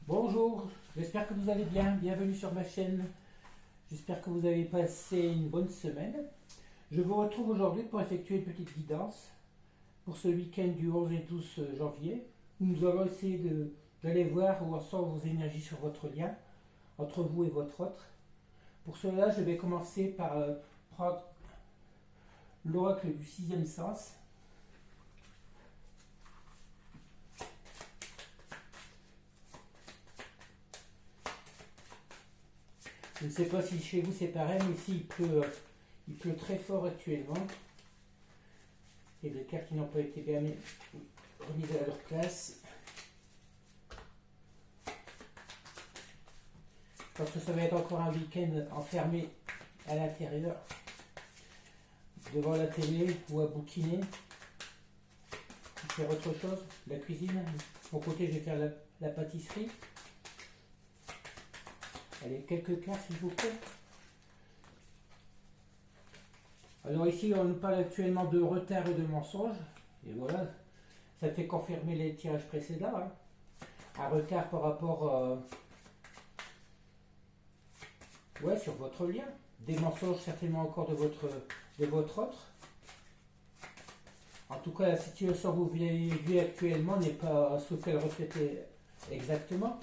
Bonjour, j'espère que vous allez bien. Bienvenue sur ma chaîne. J'espère que vous avez passé une bonne semaine. Je vous retrouve aujourd'hui pour effectuer une petite guidance pour ce week-end du 11 et 12 janvier. Nous allons essayer d'aller voir où en sont vos énergies sur votre lien entre vous et votre autre. Pour cela, je vais commencer par prendre l'oracle du sixième sens. Je ne sais pas si chez vous c'est pareil, mais ici il pleut très fort actuellement. Il y a des cartes qui n'ont pas été bien remises à leur place. Je pense que ça va être encore un week-end enfermé à l'intérieur, devant la télé ou à bouquiner, faire autre chose, la cuisine. De mon côté, je vais faire la pâtisserie. Allez, quelques cartes s'il vous plaît. Alors ici, on nous parle actuellement de retard et de mensonges. Et voilà, ça fait confirmer les tirages précédents. Hein. Un retard par rapport sur votre lien. Des mensonges certainement encore de votre autre. En tout cas, la situation que vous vivez actuellement n'est pas ce qu'elle reflétait exactement.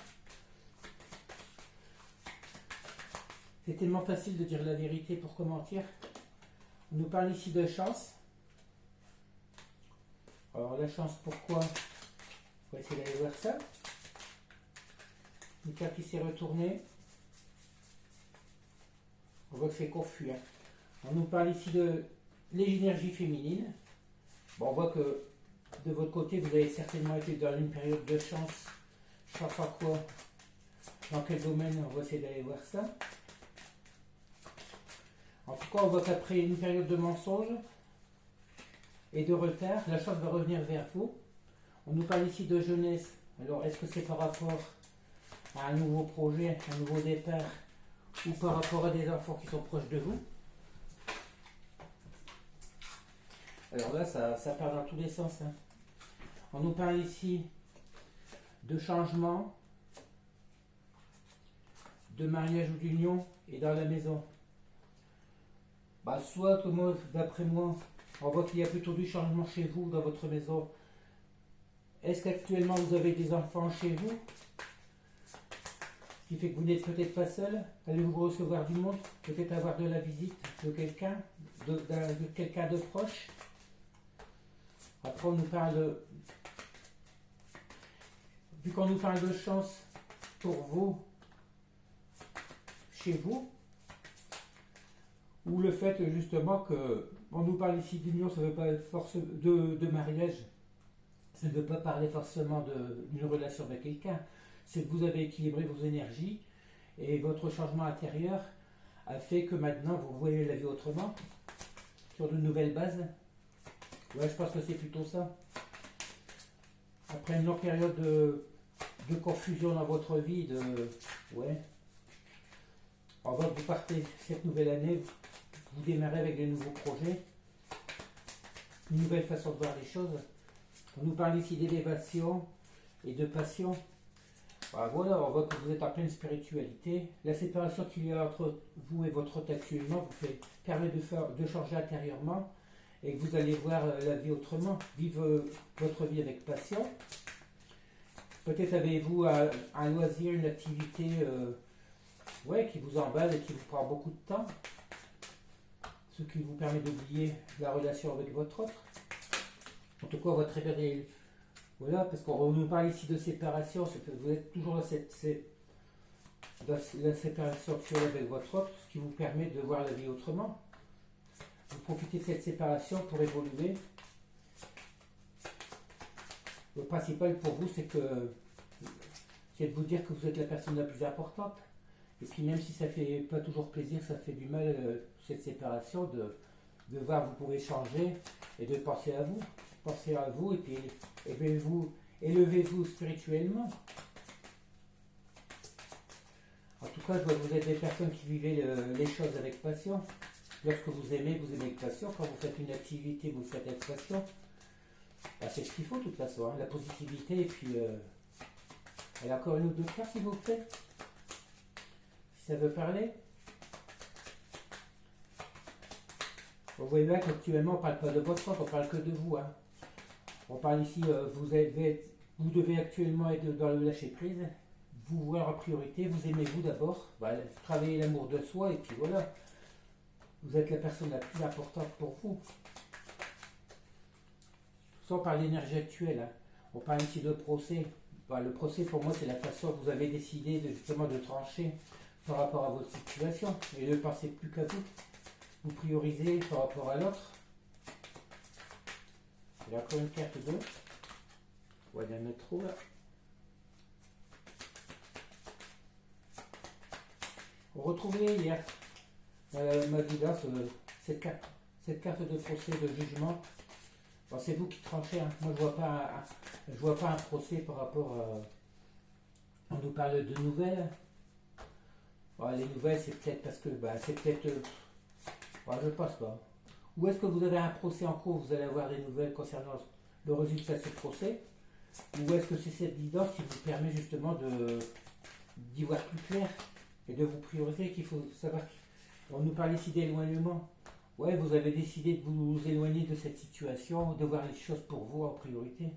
C'est tellement facile de dire la vérité pour mentir. On nous parle ici de chance. Alors la chance, pourquoi? On va essayer d'aller voir ça. Une carte qui s'est retournée. On voit que c'est confus. Hein. On nous parle ici de l'énergie féminine. Bon, on voit que de votre côté, vous avez certainement été dans une période de chance. Je ne sais pas quoi. Dans quel domaine? On va essayer d'aller voir ça. En tout cas, on voit qu'après une période de mensonges et de retard, la chance va revenir vers vous. On nous parle ici de jeunesse. Alors, est-ce que c'est par rapport à un nouveau projet, un nouveau départ, ou par rapport à des enfants qui sont proches de vous? Alors là, ça part dans tous les sens. Hein. On nous parle ici de changement, de mariage ou d'union et dans la maison. Soit que moi, d'après moi, on voit qu'il y a plutôt du changement chez vous, dans votre maison. Est-ce qu'actuellement vous avez des enfants chez vous? Ce qui fait que vous n'êtes peut-être pas seul. Allez-vous recevoir du monde? Peut-être avoir de la visite de quelqu'un, de quelqu'un de proche. Après, on nous parle vu qu'on nous parle de chance pour vous, chez vous, ou le fait justement que on nous parle ici d'union, ça ne veut pas être de mariage, ça ne veut pas parler forcément d'une relation avec quelqu'un. C'est que vous avez équilibré vos énergies et votre changement intérieur a fait que maintenant vous voyez la vie autrement, sur de nouvelles bases. Ouais, je pense que c'est plutôt ça. Après une longue période de confusion dans votre vie, on voit que vous partez cette nouvelle année, vous démarrez avec de nouveaux projets, une nouvelle façon de voir les choses. On nous parle ici d'élévation et de passion. Voilà, on voit que vous êtes en pleine spiritualité. La séparation qu'il y a entre vous et votre autre actuellement vous permet de changer intérieurement et que vous allez voir la vie autrement, vivre votre vie avec passion. Peut-être avez-vous un loisir, une activité qui vous emballe et qui vous prend beaucoup de temps, ce qui vous permet d'oublier la relation avec votre autre. En tout cas, on va très bien. Voilà, parce qu'on nous parle ici de séparation, c'est que vous êtes toujours dans la séparation actuelle avec votre autre, ce qui vous permet de voir la vie autrement. Vous profitez de cette séparation pour évoluer. Le principal pour vous, c'est de vous dire que vous êtes la personne la plus importante. Et puis même si ça fait pas toujours plaisir, ça fait du mal, cette séparation, de voir que vous pouvez changer et de penser à vous. Pensez à vous et puis élevez-vous spirituellement. En tout cas, je vois que vous êtes des personnes qui vivez les choses avec passion. Lorsque vous aimez avec passion. Quand vous faites une activité, vous faites avec passion. C'est ce qu'il faut de toute façon, hein, la positivité et puis Et encore une ou deux fois, s'il vous plaît. Si ça veut parler. Vous voyez bien qu'actuellement, on ne parle pas de votre faute, on parle que de vous. Hein. On parle ici, vous devez actuellement être dans le lâcher prise, vous voir en priorité, vous aimez vous d'abord, voilà, travaillez l'amour de soi et puis voilà. Vous êtes la personne la plus importante pour vous. Tout ça, on parle d'énergie actuelle. Hein. On parle ici de procès. Bah, le procès, pour moi, c'est la façon dont vous avez décidé justement de trancher par rapport à votre situation et ne pensez plus qu'à vous. Vous priorisez par rapport à l'autre. Il y a encore une carte 2. On va bien mettre trop là. On retrouvait hier ma guidance, cette carte de procès, de jugement. Bon, c'est vous qui tranchez. Hein. Moi, je vois pas un procès par rapport à... On nous parle de nouvelles. Bon, les nouvelles, c'est peut-être parce que... c'est peut-être... je pense pas. Ou est-ce que vous avez un procès en cours, vous allez avoir des nouvelles concernant le résultat de ce procès? Ou est-ce que c'est cette guidance qui vous permet justement d'y voir plus clair et de vous prioriser, qu'il faut savoir... On nous parle ici d'éloignement. Ouais, vous avez décidé de vous éloigner de cette situation, de voir les choses pour vous en priorité.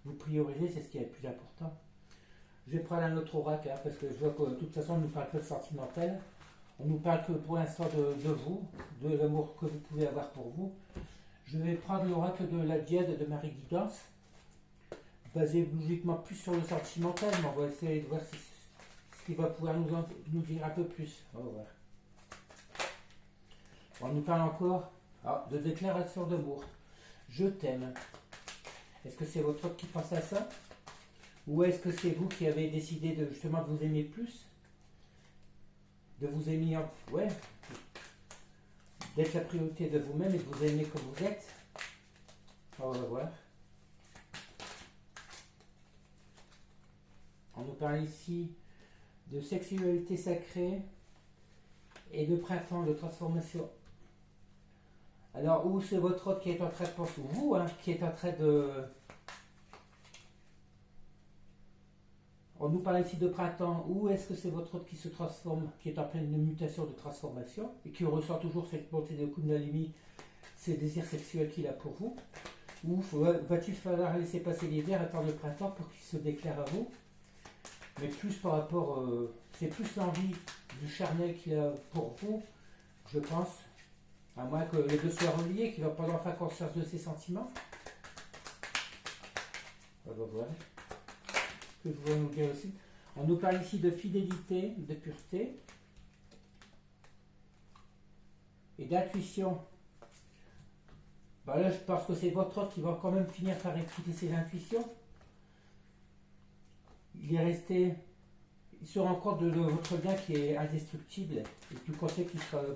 Vous priorisez, c'est ce qui est le plus important. Je vais prendre un autre oracle, hein, parce que je vois que de toute façon, on ne nous parle que de sentimental. On nous parle que pour l'instant de vous, de l'amour que vous pouvez avoir pour vous. Je vais prendre l'oracle de la Diade de Marie Guidance, basé logiquement plus sur le sentimental, mais on va essayer de voir ce qui va pouvoir nous dire un peu plus. On va voir. On nous parle encore de déclaration d'amour. Je t'aime. Est-ce que c'est votre autre qui pense à ça? Ou est-ce que c'est vous qui avez décidé de justement de vous aimer plus? De vous aimer, ouais, d'être la priorité de vous-même et de vous aimer comme vous êtes. On va voir. On nous parle ici de sexualité sacrée et de printemps, de transformation. Alors, où c'est votre autre qui est en train de penser, ou vous, hein, qui est en train de... On nous parle ici de printemps, où est-ce que c'est votre autre qui se transforme, qui est en pleine mutation de transformation, et qui ressent toujours cette montée de Kundalini, ces désirs sexuels qu'il a pour vous? Ou va-t-il falloir laisser passer l'hiver, attendre le printemps pour qu'il se déclare à vous? Mais plus par rapport... c'est plus l'envie du charnel qu'il a pour vous, je pense. À moins que les deux soient reliés, qu'il va pas enfin conscience de ses sentiments. On va voir. Que je voulais nous dire aussi. On nous parle ici de fidélité, de pureté et d'intuition. Là, je pense que c'est votre autre qui va quand même finir par écouter ses intuitions. Il est resté... Il se rend compte de votre lien qui est indestructible et puis qu'on sait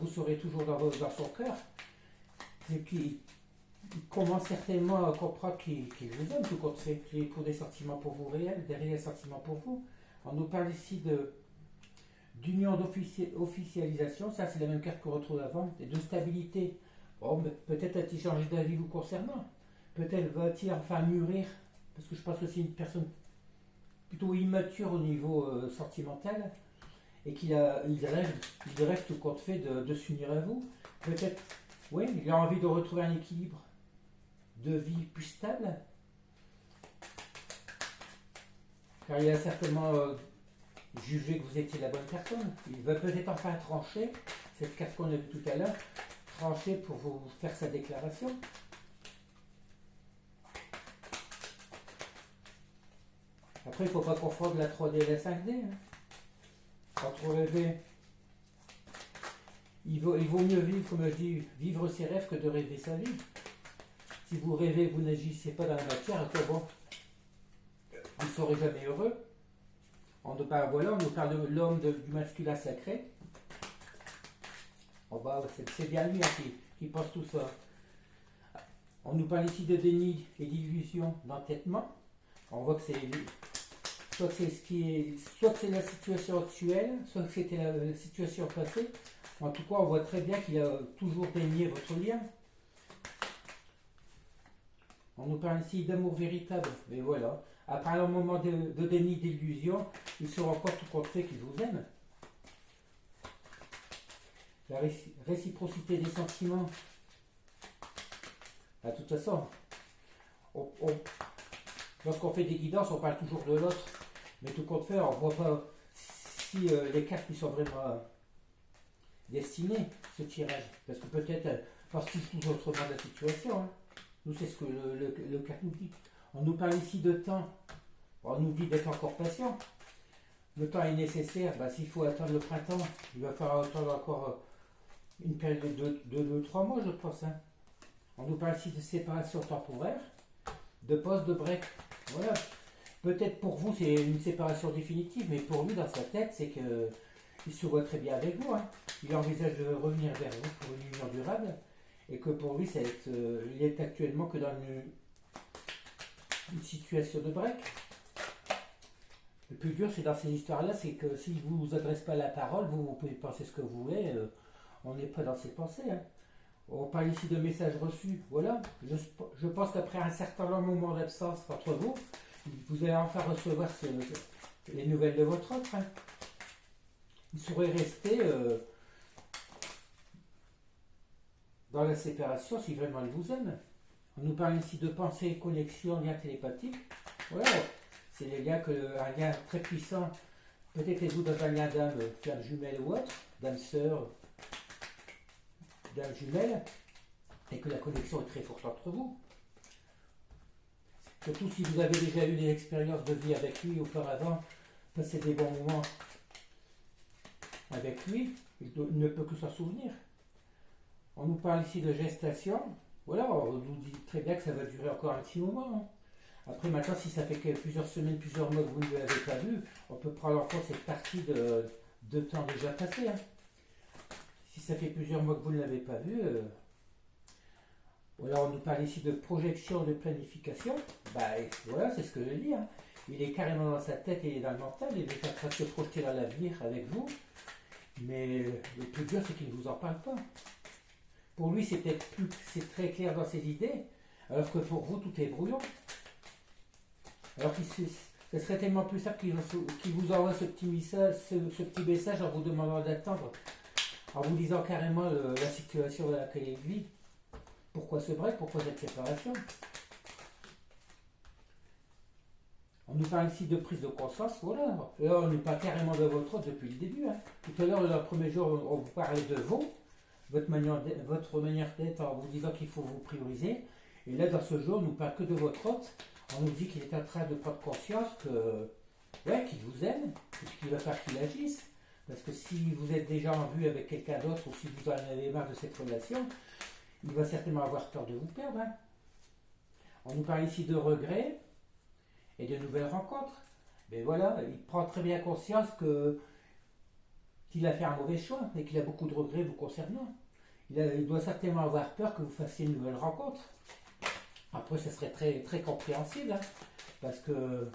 vous serez toujours dans son cœur. Et puis, il commence certainement à comprendre qu'il vous aime, tout compte fait, qu'il éprouve des sentiments pour vous réels, des réels sentiments pour vous. On nous parle ici d'union d'officialisation, ça c'est la même carte qu'on retrouve avant, et de stabilité. Bon, peut-être a-t-il changé d'avis vous concernant. Peut-être va-t-il enfin mûrir, parce que je pense que c'est une personne plutôt immature au niveau sentimental et qu'il rêve tout compte fait de s'unir à vous. Peut-être, oui, il a envie de retrouver un équilibre de vie plus stable, car il a certainement jugé que vous étiez la bonne personne. Il va peut-être enfin trancher, cette carte qu'on a vue tout à l'heure, trancher pour vous faire sa déclaration. Après, il ne faut pas confondre la 3D et la 5D. Hein. Quand on rêve, il vaut mieux vivre, comme je dis, vivre ses rêves que de rêver sa vie. Si vous rêvez, vous n'agissez pas dans la matière, bon, vous ne serez jamais heureux. On nous parle de l'homme du masculin sacré. C'est bien lui hein, qui pense tout ça. On nous parle ici de déni et d'illusion d'entêtement. On voit que c'est soit que c'est la situation actuelle, soit que c'était la situation passée. En tout cas, on voit très bien qu'il a toujours dénié votre lien. On nous parle ici d'amour véritable, mais voilà. Après un moment de déni d'illusion, il se rend compte tout compte fait qu'il vous aime. La réciprocité des sentiments. De toute façon, lorsqu'on fait des guidances, on parle toujours de l'autre. Mais tout compte fait, on ne voit pas si les cartes qui sont vraiment destinées, ce tirage. Parce que peut-être, parce qu'ils touchent autrement la situation. Hein. Nous, c'est ce que le carte nous dit. On nous parle ici de temps. On nous dit d'être encore patient. Le temps est nécessaire. Bah, s'il faut attendre le printemps, il va falloir attendre encore une période de 2-3 mois, je pense. Hein. On nous parle ici de séparation temporaire, de pause, de break. Voilà. Peut-être pour vous, c'est une séparation définitive, mais pour lui, dans sa tête, c'est qu'il se voit très bien avec vous. Hein. Il envisage de revenir vers vous pour une union durable, et que pour lui, il est actuellement que dans une situation de break. Le plus dur, c'est dans ces histoires-là, c'est que s'il ne vous adresse pas la parole, vous pouvez penser ce que vous voulez, on n'est pas dans ses pensées. Hein. On parle ici de messages reçus, voilà. Je pense qu'après un certain long moment d'absence entre vous, vous allez enfin recevoir les nouvelles de votre autre. Hein. Il serait resté dans la séparation si vraiment il vous aime. On nous parle ici de pensée, connexion, lien télépathique. Voilà. C'est les liens un lien très puissant. Peut-être êtes-vous dans un lien d'âme, flamme jumelle ou autre, d'âme sœur, d'âme jumelle, et que la connexion est très forte entre vous. Surtout si vous avez déjà eu des expériences de vie avec lui auparavant, passé des bons moments avec lui, il ne peut que s'en souvenir. On nous parle ici de gestation. Voilà, on nous dit très bien que ça va durer encore un petit moment. Hein. Après, maintenant, si ça fait que plusieurs semaines, plusieurs mois que vous ne l'avez pas vu, on peut prendre en compte cette partie de temps déjà passé. Hein. Si ça fait plusieurs mois que vous ne l'avez pas vu, voilà, on nous parle ici de projection, de planification. Bah, voilà, c'est ce que je dis. Hein. Il est carrément dans sa tête et dans le mental, il est en train de se projeter dans l'avenir avec vous. Mais le plus dur, c'est qu'il ne vous en parle pas. Pour lui, c'est très clair dans ses idées, alors que pour vous, tout est brouillon. Alors que ce serait tellement plus simple qu'il vous envoie ce petit message en vous demandant d'attendre, en vous disant carrément la situation dans laquelle il vit. Pourquoi ce break? Pourquoi cette séparation? On nous parle ici de prise de conscience, voilà. Là, on nous parle carrément de votre autre depuis le début. Hein. Tout à l'heure, dans le premier jour, on vous parlait de vous, votre manière d'être en vous disant qu'il faut vous prioriser. Et là, dans ce jour, on ne nous parle que de votre hôte. On nous dit qu'il est en train de prendre conscience qu'il vous aime, et qu'il va faire qu'il agisse. Parce que si vous êtes déjà en vue avec quelqu'un d'autre, ou si vous en avez marre de cette relation, il va certainement avoir peur de vous perdre. Hein. On nous parle ici de regrets et de nouvelles rencontres. Mais voilà, il prend très bien conscience qu'il a fait un mauvais choix et qu'il a beaucoup de regrets vous concernant. Il doit certainement avoir peur que vous fassiez une nouvelle rencontre. Après, ce serait très, très compréhensible, hein, parce qu'il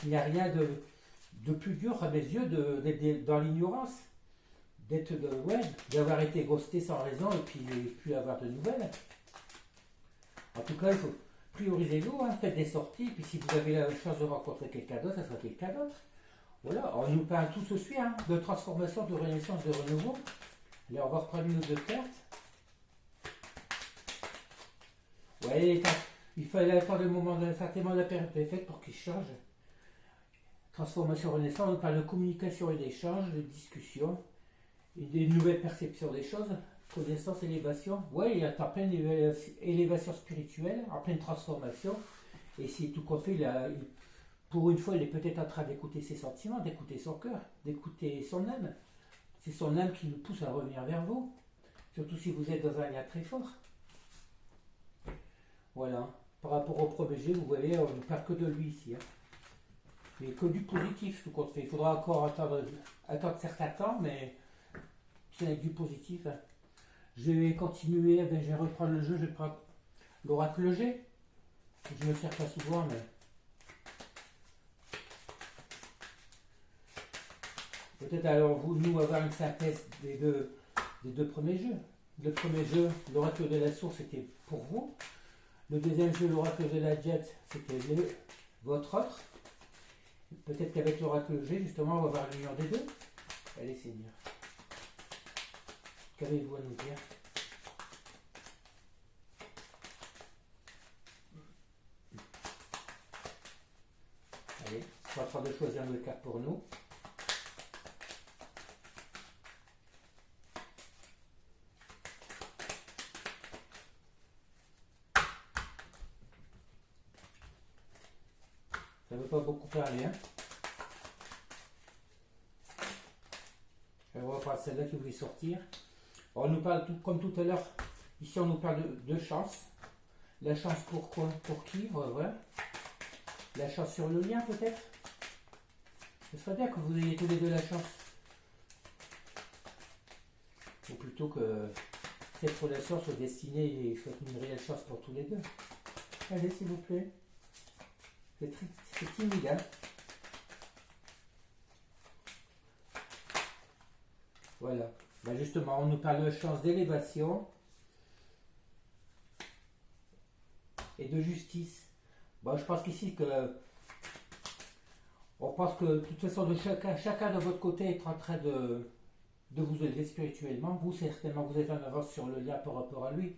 n'y a rien de plus dur à mes yeux d'être dans l'ignorance, d'avoir été ghosté sans raison et puis plus avoir de nouvelles. En tout cas, il faut prioriser-vous, hein, faites des sorties, puis si vous avez la chance de rencontrer quelqu'un d'autre, ça sera quelqu'un d'autre. Voilà, on nous parle tout ce suite hein, de transformation, de renaissance, de renouveau. Allez, on va reprendre une ou deux cartes. Ouais, il fallait attendre le moment certainement la période est faite pour qu'il change. Transformation, renaissance, on parle de communication et d'échange, de discussion, et des nouvelles perceptions des choses, connaissance, élévation. Ouais, il est en pleine élévation spirituelle, en pleine transformation. Et c'est tout compte fait, pour une fois, il est peut-être en train d'écouter ses sentiments, d'écouter son cœur, d'écouter son âme. C'est son âme qui nous pousse à revenir vers vous, surtout si vous êtes dans un lien très fort. Voilà. Par rapport au premier jeu, vous voyez, on ne parle que de lui ici. Hein. Mais que du positif, tout compte fait. Il faudra encore attendre certains temps, mais c'est avec du positif. Hein. Je vais continuer, je vais reprendre le jeu, je vais prendre l'oracle G. Je ne le sers pas souvent, mais... Peut-être alors nous avoir une synthèse des deux premiers jeux. Le premier jeu, l'oracle de la source, c'était pour vous. Le deuxième jeu, l'oracle de la jet, c'était votre autre. Peut-être qu'avec l'oracle G, justement, on va voir l'union des deux. Allez, Seigneur. Qu'avez-vous à nous dire? Allez, on va en train de choisir une carte pour nous. Ça ne veut pas beaucoup parler, hein. Alors, on va prendre celle-là qui voulait sortir. On nous parle, comme tout à l'heure, ici on nous parle de chance. La chance pour quoi? Pour qui? Voilà. La chance sur le lien peut-être? Ce serait bien que vous ayez tous les deux la chance. Ou plutôt que cette relation soit destinée et soit une réelle chance pour tous les deux. Allez, s'il vous plaît. C'est timide, hein? Voilà. Ben justement, on nous parle de chance d'élévation et de justice. Bon, je pense qu'ici on pense que de toute façon chacun de votre côté est en train de vous élever spirituellement. Vous, certainement, vous êtes en avance sur le lien par rapport à lui.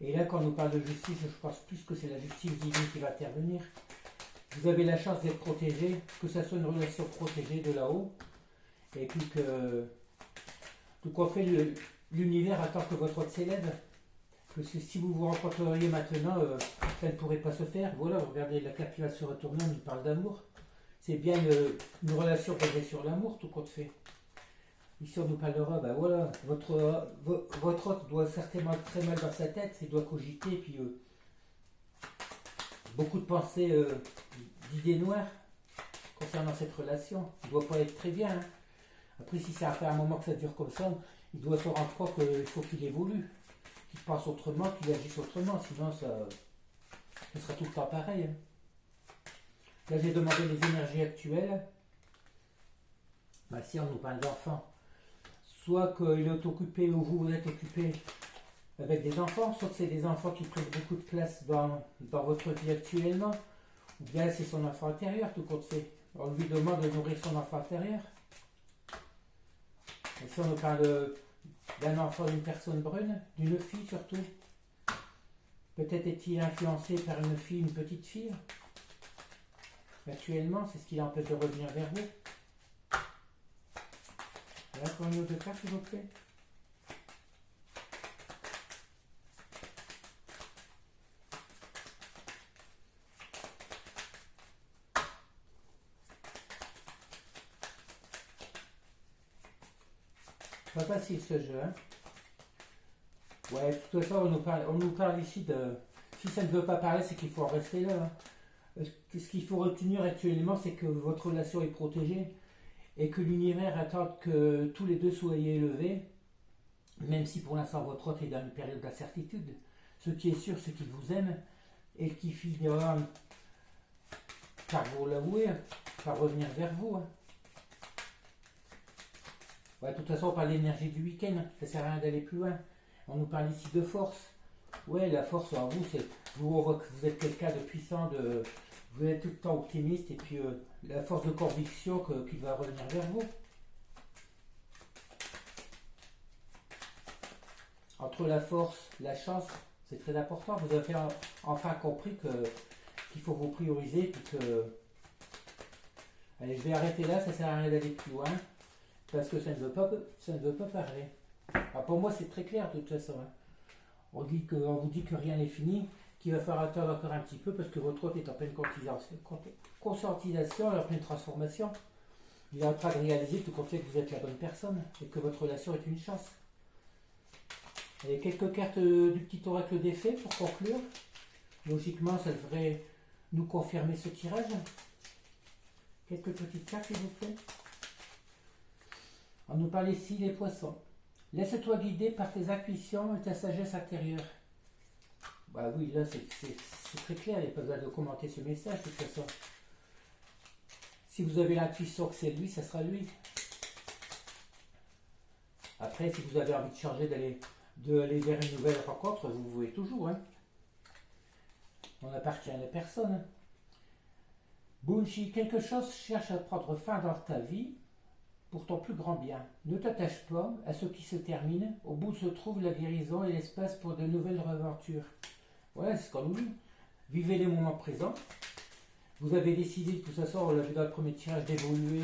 Et là, quand on nous parle de justice, je pense plus que c'est la justice divine qui va intervenir. Vous avez la chance d'être protégé, que ça soit une relation protégée de là-haut, et puis que tout compte fait, l'univers attend que votre hôte s'élève. Que si vous vous rencontreriez maintenant, ça ne pourrait pas se faire. Voilà, regardez, la carte qui va se retourner, on nous parle d'amour. C'est bien une relation basée sur l'amour, tout compte fait. Ici, on nous parlera, ben voilà, votre hôte doit certainement être très mal dans sa tête, il doit cogiter, puis beaucoup de pensées, d'idées noires concernant cette relation. Il ne doit pas être très bien, hein. Après, si ça fait un moment que ça dure comme ça, il doit se rendre compte qu'il faut qu'il évolue, qu'il pense autrement, qu'il agisse autrement, sinon ça sera tout le temps pareil, hein. Là, j'ai demandé les énergies actuelles. Bah, si on nous parle d'enfants, soit qu'il est occupé ou vous êtes occupé avec des enfants, soit que c'est des enfants qui prennent beaucoup de place dans votre vie actuellement, ou bien c'est son enfant intérieur, tout compte fait. On lui demande de nourrir son enfant intérieur. Et si on nous parle d'un enfant, d'une personne brune, d'une fille surtout, peut-être est-il influencé par une fille, une petite fille. Actuellement, c'est ce qui l'empêche de revenir vers vous. Là, pour une autre carte, s'il vous plaît. Pas facile ce jeu, hein. Ouais, de toute façon, on nous parle ici de... Si ça ne veut pas parler, c'est qu'il faut en rester là, hein. Ce qu'il faut retenir actuellement, c'est que votre relation est protégée et que l'univers attend que tous les deux soyez élevés, même si pour l'instant votre hôte est dans une période d'incertitude. Ce qui est sûr, c'est qu'il vous aime et qui finira par vous l'avouer, par revenir vers vous, hein. Ouais, de toute façon, on parle d'énergie du week-end, ça sert à rien d'aller plus loin. On nous parle ici de force. Ouais, la force en vous, c'est vous êtes quelqu'un de puissant, vous êtes tout le temps optimiste, et puis la force de conviction qui va revenir vers vous. Entre la force, la chance, c'est très important. Vous avez enfin compris qu'il faut vous prioriser, puis que... Allez, je vais arrêter là, ça sert à rien d'aller plus loin, parce que ça ne veut pas parler. Alors pour moi, c'est très clair de toute façon, hein. On vous dit que rien n'est fini, qu'il va falloir attendre encore un petit peu parce que votre hôte est en pleine conscientisation, en pleine transformation. Il est en train de réaliser tout compte fait que vous êtes la bonne personne et que votre relation est une chance. Et quelques cartes du petit oracle des fées pour conclure. Logiquement, ça devrait nous confirmer ce tirage. Quelques petites cartes, s'il vous plaît. On nous parle ici des poissons. Laisse-toi guider par tes intuitions et ta sagesse intérieure. Bah oui, là c'est très clair, il n'y a pas besoin de commenter ce message de toute façon. Si vous avez l'intuition que c'est lui, ça sera lui. Après, si vous avez envie de changer, d'aller vers une nouvelle rencontre, vous pouvez toujours, hein. On appartient à la personne. Bunchi, quelque chose cherche à prendre fin dans ta vie pour ton plus grand bien. Ne t'attache pas à ce qui se termine. Au bout se trouve la guérison et l'espace pour de nouvelles aventures. Voilà, c'est ce qu'on nous dit. Vivez les moments présents. Vous avez décidé, de toute façon, on l'a vu dans le premier tirage, d'évoluer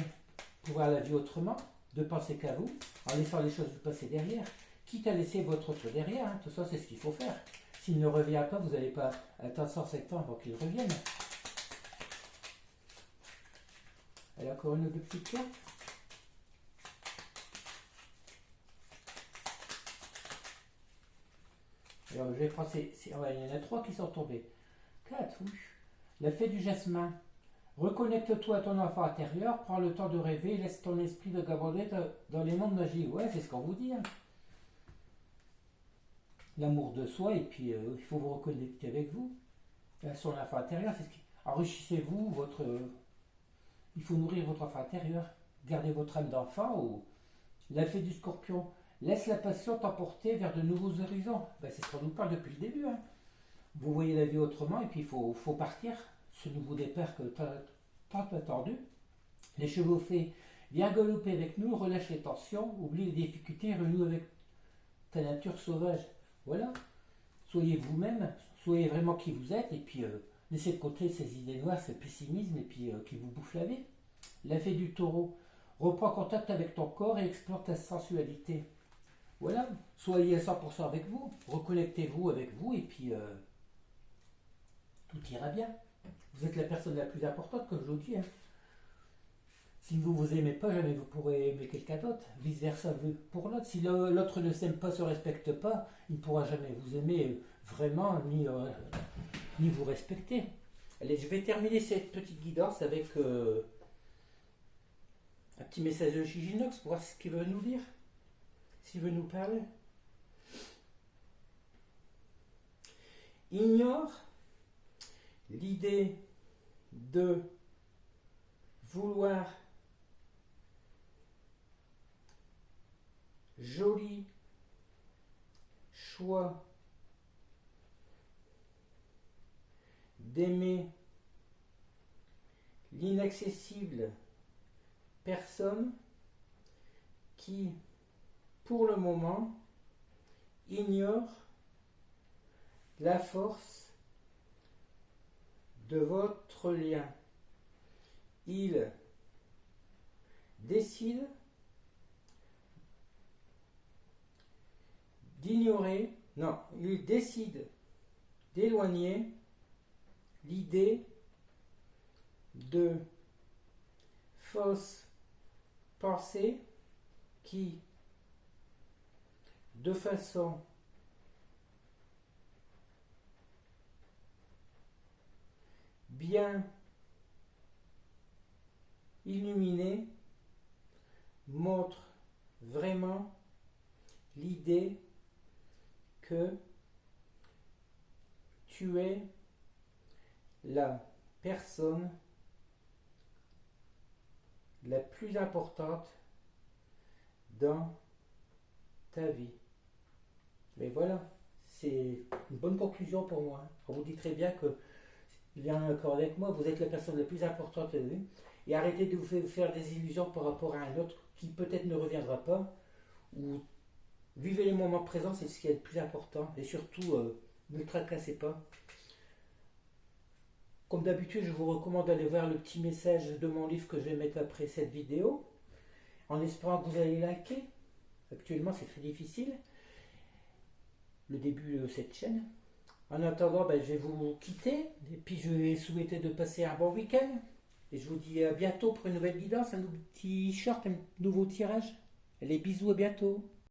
pour voir la vie autrement, de penser qu'à vous, en laissant les choses du passé derrière, quitte à laisser votre autre derrière. Hein. Tout ça, c'est ce qu'il faut faire. S'il ne revient pas, vous n'allez pas attendre 107 ans avant qu'il revienne. Elle a encore une ou deux petites cartes. Alors, je vais prendre il y en a 3 qui sont tombés. 4, oui. La fée du jasmin. Reconnecte-toi à ton enfant intérieur, prends le temps de rêver, laisse ton esprit vagabonder dans les mondes magiques. Ouais, c'est ce qu'on vous dit. Hein. L'amour de soi, et puis il faut vous reconnecter avec vous. Son enfant intérieur, c'est ce qui. Enrichissez-vous, il faut nourrir votre enfant intérieur. Gardez votre âme d'enfant. Ou la fée du scorpion. Laisse la passion t'emporter vers de nouveaux horizons. Ben, c'est ce qu'on nous parle depuis le début. Hein. Vous voyez la vie autrement, et puis il faut partir. Ce nouveau départ que tant attendu. Les chevaux faits, viens galoper avec nous, relâche les tensions, oublie les difficultés, renoue avec ta nature sauvage. Voilà. Soyez vous-même, soyez vraiment qui vous êtes, et puis laissez de côté ces idées noires, ce pessimisme, et puis qui vous bouffe la vie. La fée du taureau, reprends contact avec ton corps et explore ta sensualité. Voilà. Soyez à 100% avec vous, reconnectez-vous avec vous, et puis tout ira bien. Vous êtes la personne la plus importante, comme je vous dis. Hein. Si vous ne vous aimez pas, jamais vous pourrez aimer quelqu'un d'autre. Vice versa pour l'autre. Si l'autre ne s'aime pas, ne se respecte pas, il ne pourra jamais vous aimer vraiment, ni vous respecter. Allez, je vais terminer cette petite guidance avec un petit message de Giginox pour voir ce qu'il veut nous dire. S'il veut nous parler. Ignore l'idée de vouloir joli choix d'aimer l'inaccessible personne qui, pour le moment, ignore la force de votre lien. Il décide il décide d'éloigner l'idée de fausses pensées qui, de façon bien illuminée, montre vraiment l'idée que tu es la personne la plus importante dans ta vie. Mais voilà, c'est une bonne conclusion pour moi. On vous dit très bien que, il y a un accord avec moi, vous êtes la personne la plus importante de la vie. Et arrêtez de vous faire des illusions par rapport à un autre qui peut-être ne reviendra pas. Ou vivez les moments présents, c'est ce qui est le plus important. Et surtout, ne tracassez pas. Comme d'habitude, je vous recommande d'aller voir le petit message de mon livre que je vais mettre après cette vidéo, en espérant que vous allez liker. Actuellement, c'est très difficile, le début de cette chaîne. En attendant, je vais vous quitter, et puis je vais souhaiter de passer un bon week-end. Et je vous dis à bientôt pour une nouvelle guidance, un nouveau petit short, un nouveau tirage. Allez, bisous, à bientôt.